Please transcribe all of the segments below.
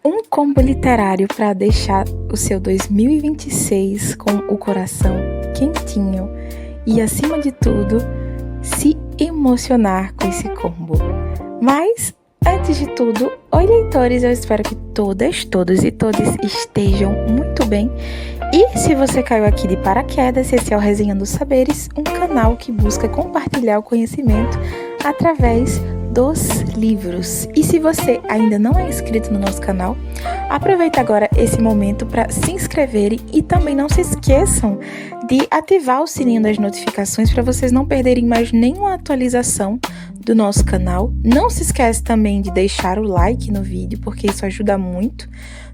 Um combo literário para deixar o seu 2026 com o coração quentinho e, acima de tudo, se emocionar com esse combo. Mas, antes de tudo, oi leitores, eu espero que todas, todos e todas estejam muito bem. E se você caiu aqui de paraquedas, esse é o Resenhando Saberes, um canal que busca compartilhar o conhecimento através dos livros. E se você ainda não é inscrito no nosso canal, aproveita agora esse momento para se inscreverem e também não se esqueçam de ativar o sininho das notificações para vocês não perderem mais nenhuma atualização do nosso canal. Não se esquece também de deixar o like no vídeo, porque isso ajuda muito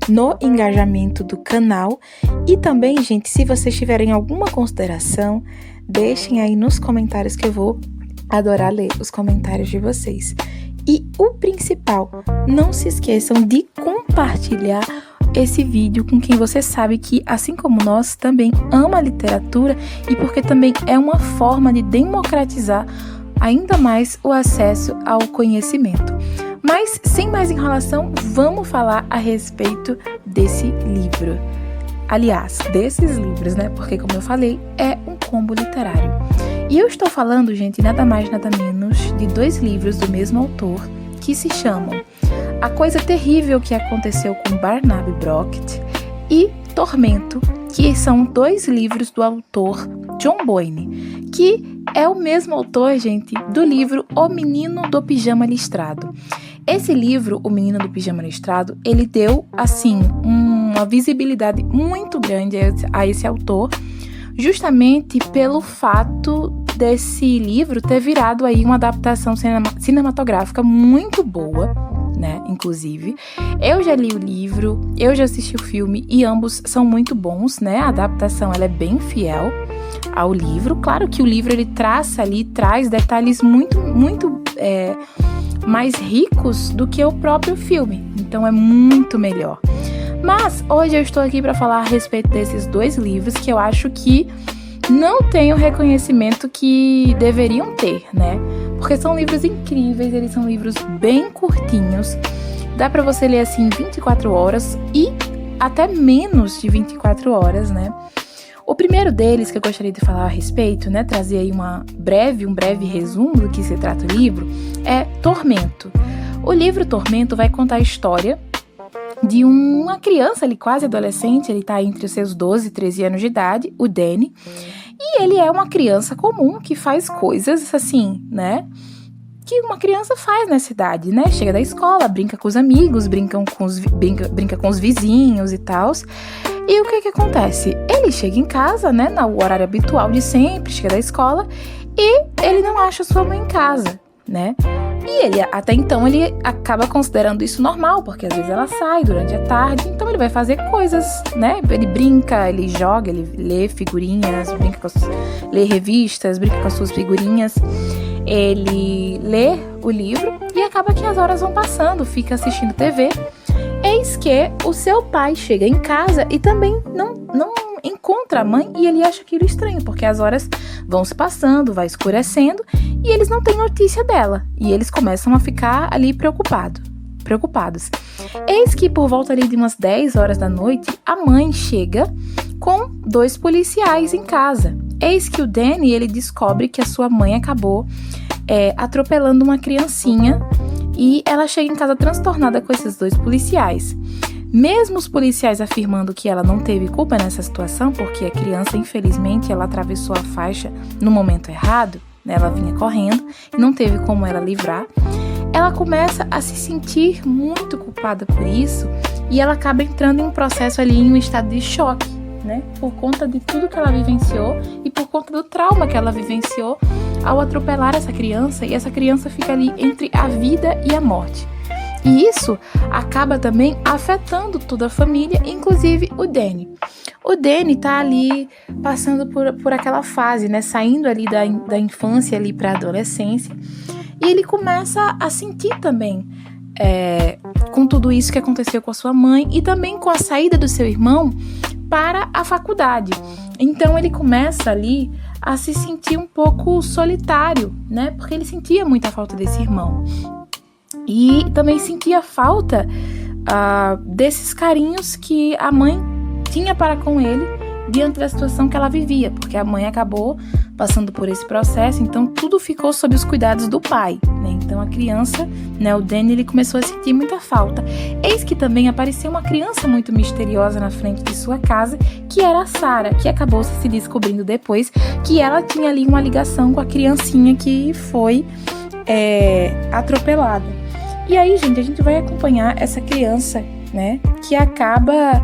no engajamento do canal. E também, gente, se vocês tiverem alguma consideração, deixem aí nos comentários que eu vou adorar ler os comentários de vocês. E o principal, não se esqueçam de compartilhar esse vídeo com quem você sabe que, assim como nós, também ama a literatura e porque também é uma forma de democratizar ainda mais o acesso ao conhecimento. Mas, sem mais enrolação, vamos falar a respeito desse livro. Aliás, desses livros, né? Porque, como eu falei, é um combo literário. E eu estou falando, gente, nada mais, nada menos de 2 livros do mesmo autor que se chamam A Coisa Terrível que Aconteceu com Barnaby Brockett e Tormento, que são 2 livros do autor John Boyne, que é o mesmo autor, gente, do livro O Menino do Pijama Listrado. Esse livro, O Menino do Pijama Listrado, ele deu, assim, uma visibilidade muito grande a esse autor, justamente pelo fato desse livro ter virado aí uma adaptação cinematográfica muito boa, né, inclusive. Eu já li o livro, eu já assisti o filme e ambos são muito bons, né, a adaptação ela é bem fiel ao livro. Claro que o livro ele traz detalhes muito mais ricos do que o próprio filme, então é muito melhor. Mas hoje eu estou aqui para falar a respeito desses 2 livros que eu acho que não têm o reconhecimento que deveriam ter, né? Porque são livros incríveis, eles são livros bem curtinhos, dá para você ler assim em 24 horas e até menos de 24 horas, né? O primeiro deles que eu gostaria de falar a respeito, né, trazer aí um breve resumo do que se trata o livro, é Tormento. O livro Tormento vai contar a história de uma criança, ele quase adolescente, ele tá entre os seus 12 e 13 anos de idade, o Danny, e ele é uma criança comum que faz coisas assim, né, que uma criança faz nessa idade, né, chega da escola, brinca com os amigos, brinca com os vizinhos e tal. E o que acontece? Ele chega em casa, né, no horário habitual de sempre, chega da escola e ele não acha sua mãe em casa, né? E ele, até então, ele acaba considerando isso normal, porque às vezes ela sai durante a tarde, então ele vai fazer coisas, né? Ele brinca, ele joga, ele lê figurinhas, lê revistas, brinca com as suas figurinhas, ele lê o livro e acaba que as horas vão passando, fica assistindo TV. Eis que o seu pai chega em casa e também não encontra a mãe e ele acha aquilo estranho, porque as horas vão se passando, vai escurecendo e eles não têm notícia dela. E eles começam a ficar ali preocupados. Eis que por volta ali de umas 10 horas da noite, a mãe chega com 2 policiais em casa. Eis que o Danny, ele descobre que a sua mãe acabou atropelando uma criancinha e ela chega em casa transtornada com esses 2 policiais. Mesmo os policiais afirmando que ela não teve culpa nessa situação, porque a criança, infelizmente, ela atravessou a faixa no momento errado, né? Ela vinha correndo e não teve como ela livrar, ela começa a se sentir muito culpada por isso e ela acaba entrando em um processo ali, em um estado de choque, né? Por conta de tudo que ela vivenciou e por conta do trauma que ela vivenciou ao atropelar essa criança, e essa criança fica ali entre a vida e a morte. E isso acaba também afetando toda a família, inclusive o Danny. O Danny tá ali passando por aquela fase, né? Saindo ali da infância ali para a adolescência. E ele começa a sentir também com tudo isso que aconteceu com a sua mãe e também com a saída do seu irmão para a faculdade. Então ele começa ali a se sentir um pouco solitário, né? Porque ele sentia muita falta desse irmão. E também sentia falta desses carinhos que a mãe tinha para com ele diante da situação que ela vivia, porque a mãe acabou passando por esse processo, então tudo ficou sob os cuidados do pai, né? Então a criança, né, o Danny, ele começou a sentir muita falta. Eis que também apareceu uma criança muito misteriosa na frente de sua casa, que era a Sarah, que acabou se descobrindo depois que ela tinha ali uma ligação com a criancinha que foi atropelada. E aí, gente, a gente vai acompanhar essa criança, né, que acaba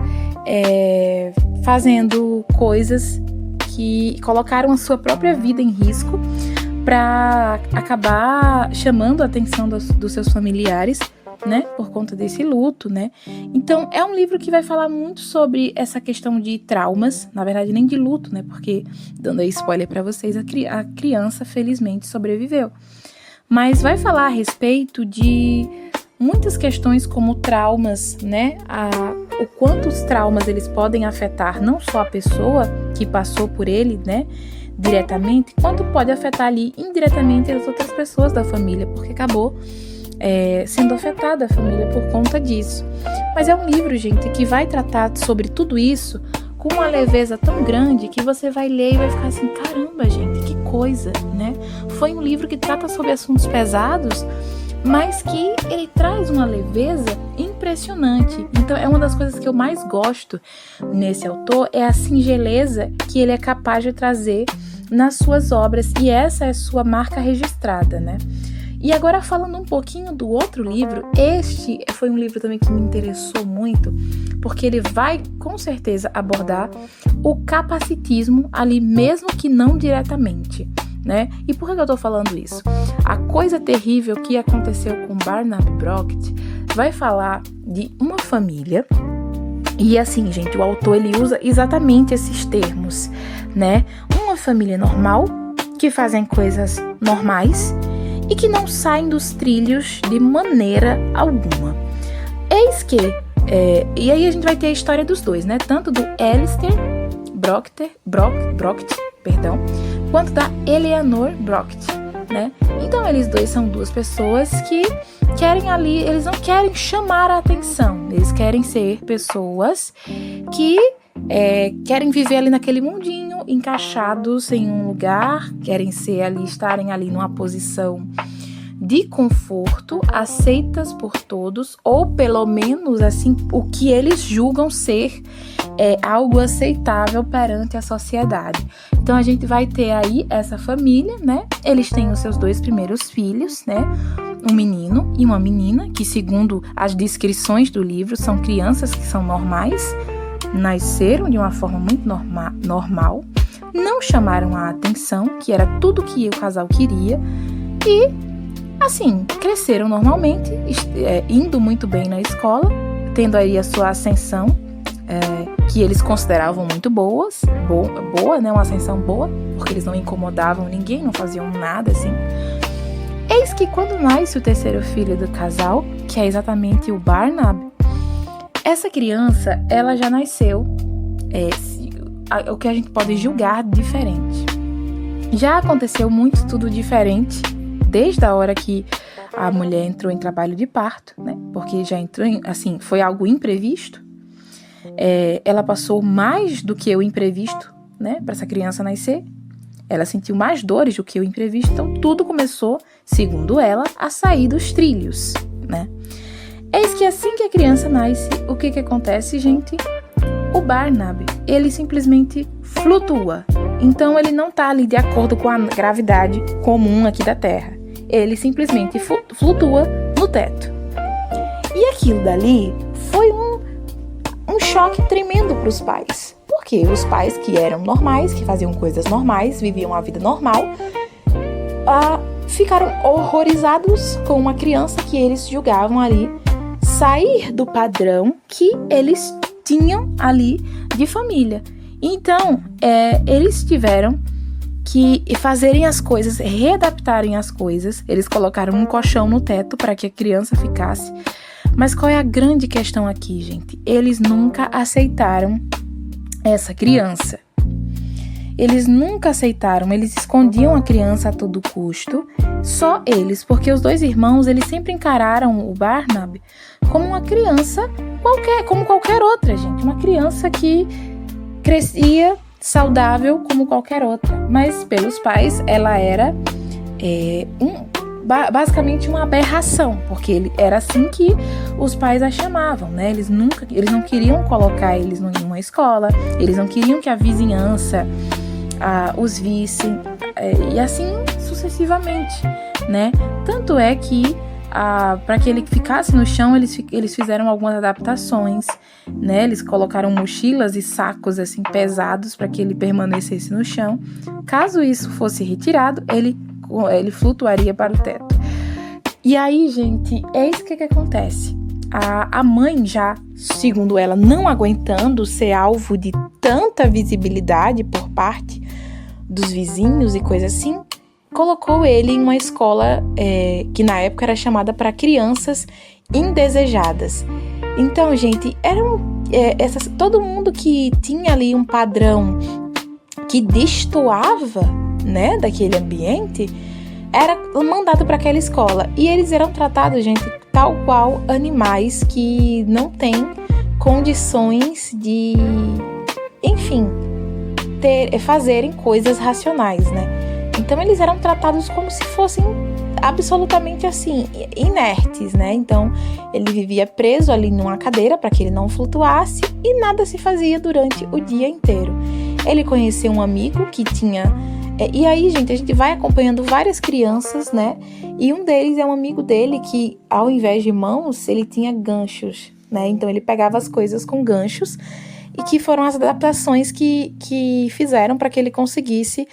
fazendo coisas que colocaram a sua própria vida em risco para acabar chamando a atenção dos seus familiares, né, por conta desse luto, né. Então, é um livro que vai falar muito sobre essa questão de traumas, na verdade nem de luto, né, porque, dando aí spoiler para vocês, a criança felizmente sobreviveu. Mas vai falar a respeito de muitas questões como traumas, né, o quanto os traumas eles podem afetar não só a pessoa que passou por ele, né, diretamente, quanto pode afetar ali indiretamente as outras pessoas da família, porque acabou sendo afetada a família por conta disso. Mas é um livro, gente, que vai tratar sobre tudo isso com uma leveza tão grande que você vai ler e vai ficar assim, caramba, gente, que coisa, né? Foi um livro que trata sobre assuntos pesados, mas que ele traz uma leveza impressionante. Então é uma das coisas que eu mais gosto nesse autor, é a singeleza que ele é capaz de trazer nas suas obras, e essa é a sua marca registrada, né? E agora, falando um pouquinho do outro livro, este foi um livro também que me interessou muito, porque ele vai, com certeza, abordar o capacitismo ali, mesmo que não diretamente, né? E por que eu tô falando isso? A coisa terrível que aconteceu com Barnaby Brockett vai falar de uma família, e assim, gente, o autor ele usa exatamente esses termos, né? Uma família normal, que fazem coisas normais, e que não saem dos trilhos de maneira alguma. Eis que, e aí a gente vai ter a história dos dois, né? Tanto do Alistair Brockett, quanto da Eleanor Brockett, né? Então eles dois são duas pessoas que querem ali, eles não querem chamar a atenção, eles querem ser pessoas que querem viver ali naquele mundinho, encaixados em um lugar, querem ser ali, estarem ali numa posição de conforto, aceitas por todos, ou pelo menos assim, o que eles julgam ser algo aceitável perante a sociedade. Então a gente vai ter aí essa família, né? Eles têm os seus dois primeiros filhos, né? Um menino e uma menina, que segundo as descrições do livro, são crianças que são normais, nasceram de uma forma muito normal, não chamaram a atenção, que era tudo que o casal queria, e assim, cresceram normalmente, indo muito bem na escola, tendo aí a sua ascensão, que eles consideravam muito boa, né, uma ascensão boa, porque eles não incomodavam ninguém, não faziam nada assim. Eis que quando nasce o terceiro filho do casal, que é exatamente o Barnaby, essa criança, ela já nasceu, o que a gente pode julgar diferente. Já aconteceu muito tudo diferente, desde a hora que a mulher entrou em trabalho de parto, né? Porque já entrou assim, foi algo imprevisto. Ela passou mais do que o imprevisto, né? Para essa criança nascer. Ela sentiu mais dores do que o imprevisto, então tudo começou, segundo ela, a sair dos trilhos, né? Eis que assim que a criança nasce, o que acontece, gente? O Barnaby, ele simplesmente flutua. Então ele não tá ali de acordo com a gravidade comum aqui da Terra. Ele simplesmente flutua no teto. E aquilo dali foi um choque tremendo para os pais. Porque os pais que eram normais, que faziam coisas normais, viviam a vida normal, ficaram horrorizados com uma criança que eles julgavam ali sair do padrão que eles tinham ali de família. Então, eles tiveram que fazerem as coisas, readaptarem as coisas. Eles colocaram um colchão no teto para que a criança ficasse. Mas qual é a grande questão aqui, gente? Eles nunca aceitaram essa criança. Eles nunca aceitaram, eles escondiam a criança a todo custo, só eles, porque os dois irmãos, eles sempre encararam o Barnaby como uma criança como qualquer outra, gente. Uma criança que crescia saudável como qualquer outra. Mas pelos pais ela era basicamente uma aberração, porque era assim que os pais a chamavam, né? Eles não queriam colocar eles em uma escola, eles não queriam que a vizinhança os visse, e assim sucessivamente, né? Tanto é que para que ele ficasse no chão, eles fizeram algumas adaptações, né? Eles colocaram mochilas e sacos assim pesados para que ele permanecesse no chão. Caso isso fosse retirado, ele flutuaria para o teto. E aí, gente, eis o que acontece. A mãe já, segundo ela, não aguentando ser alvo de tanta visibilidade por parte dos vizinhos e coisa assim, colocou ele em uma escola que na época era chamada para crianças indesejadas. Então, gente, todo mundo que tinha ali um padrão que destoava, né, daquele ambiente, era mandado para aquela escola. E eles eram tratados, gente, tal qual animais que não têm condições de, enfim, fazerem coisas racionais, né? Então eles eram tratados como se fossem absolutamente assim, inertes, né? Então ele vivia preso ali numa cadeira para que ele não flutuasse e nada se fazia durante o dia inteiro. Ele conheceu um amigo que tinha... E aí, gente, a gente vai acompanhando várias crianças, né? E um deles é um amigo dele que, ao invés de mãos, ele tinha ganchos, né? Então ele pegava as coisas com ganchos, e que foram as adaptações que fizeram para que ele conseguisse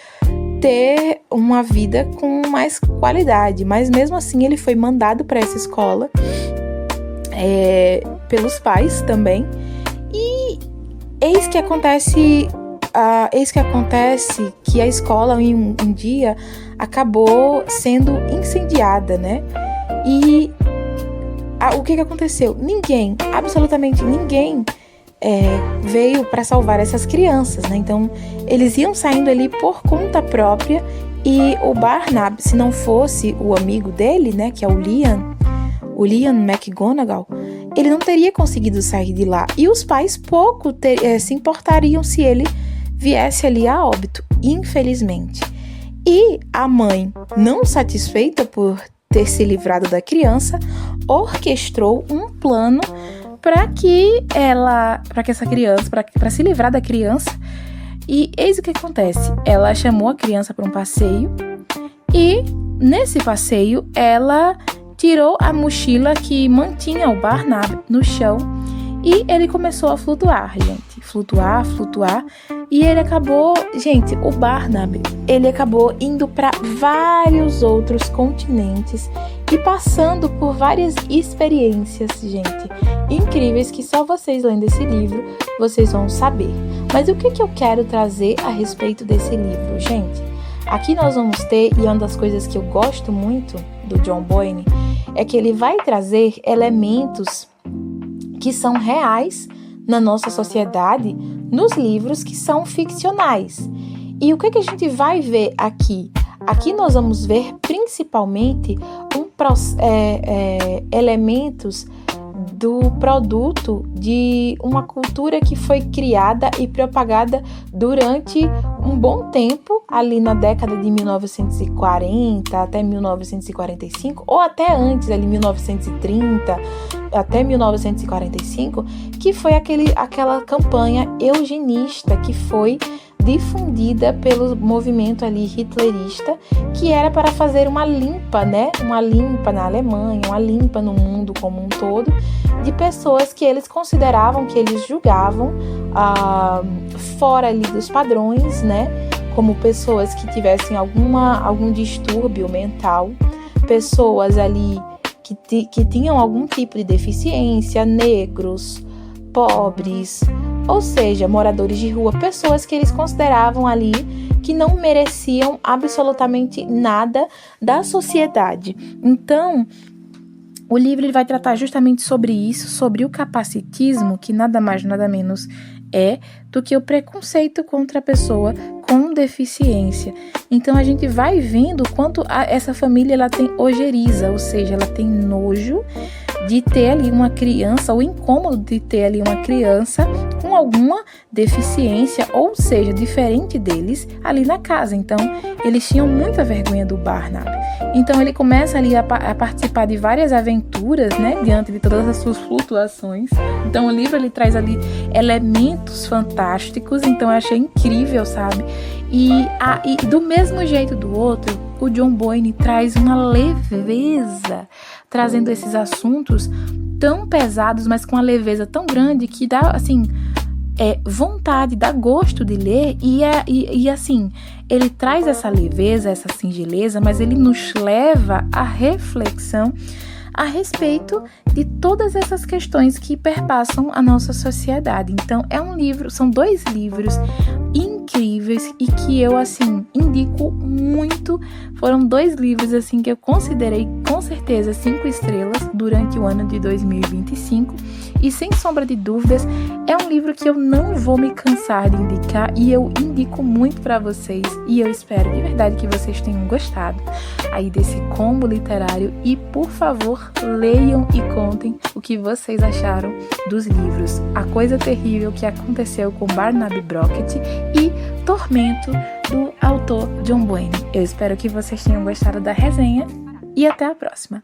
ter uma vida com mais qualidade. Mas mesmo assim ele foi mandado para essa escola pelos pais também. E eis que acontece que a escola em um dia acabou sendo incendiada, né? E o que aconteceu? Absolutamente ninguém veio para salvar essas crianças, né? Então, eles iam saindo ali por conta própria, e o Barnab, se não fosse o amigo dele, né, que é o Liam McGonagall, ele não teria conseguido sair de lá. E os pais pouco se importariam se ele viesse ali a óbito, infelizmente. E a mãe, não satisfeita por ter se livrado da criança, orquestrou um plano para se livrar da criança. E eis o que acontece. Ela chamou a criança para um passeio, e nesse passeio ela tirou a mochila que mantinha o Barnab no chão, e ele começou a flutuar, gente. Flutuar. E ele acabou, gente, o Barnab, ele acabou indo para vários outros continentes e passando por várias experiências, gente, incríveis, que só vocês lendo esse livro, vocês vão saber. Mas o que eu quero trazer a respeito desse livro, gente? Aqui nós vamos ter, e uma das coisas que eu gosto muito do John Boyne, é que ele vai trazer elementos que são reais na nossa sociedade, nos livros que são ficcionais. E o que a gente vai ver aqui? Aqui nós vamos ver principalmente elementos do produto de uma cultura que foi criada e propagada durante um bom tempo, ali na década de 1940 até 1945, ou até antes, ali 1930 até 1945, que foi aquela campanha eugenista que foi difundida pelo movimento ali hitlerista, que era para fazer uma limpa, né? Uma limpa na Alemanha, uma limpa no mundo como um todo, de pessoas que eles consideravam, que eles julgavam fora ali dos padrões, né? Como pessoas que tivessem algum distúrbio mental, pessoas ali que tinham algum tipo de deficiência, negros, pobres, ou seja, moradores de rua, pessoas que eles consideravam ali que não mereciam absolutamente nada da sociedade. Então, o livro ele vai tratar justamente sobre isso, sobre o capacitismo, que nada mais, nada menos do que o preconceito contra a pessoa com deficiência. Então a gente vai vendo quanto essa família ela tem ojeriza, ou seja, ela tem nojo de ter ali uma criança, o incômodo de ter ali uma criança com alguma deficiência, ou seja, diferente deles ali na casa. Então, eles tinham muita vergonha do Barnaby. Então, ele começa ali a participar de várias aventuras, né, diante de todas as suas flutuações. Então, o livro ele traz ali elementos fantásticos, então eu achei incrível, sabe? E do mesmo jeito do outro, o John Boyne traz uma leveza, trazendo esses assuntos tão pesados, mas com uma leveza tão grande que dá, assim, vontade, dá gosto de ler. E assim, ele traz essa leveza, essa singeleza, mas ele nos leva à reflexão a respeito de todas essas questões que perpassam a nossa sociedade. Então, são 2 livros incríveis e que eu, assim, indico muito. Foram 2 livros, assim, que eu considerei, com certeza, 5 estrelas durante o ano de 2025. E, sem sombra de dúvidas, é um livro que eu não vou me cansar de indicar e eu indico muito para vocês. E eu espero, de verdade, que vocês tenham gostado aí desse combo literário. E, por favor, leiam e contem o que vocês acharam dos livros A Coisa Terrível que Aconteceu com Barnaby Brockett e Tormento, do autor John Boyne. Eu espero que vocês tenham gostado da resenha e até a próxima!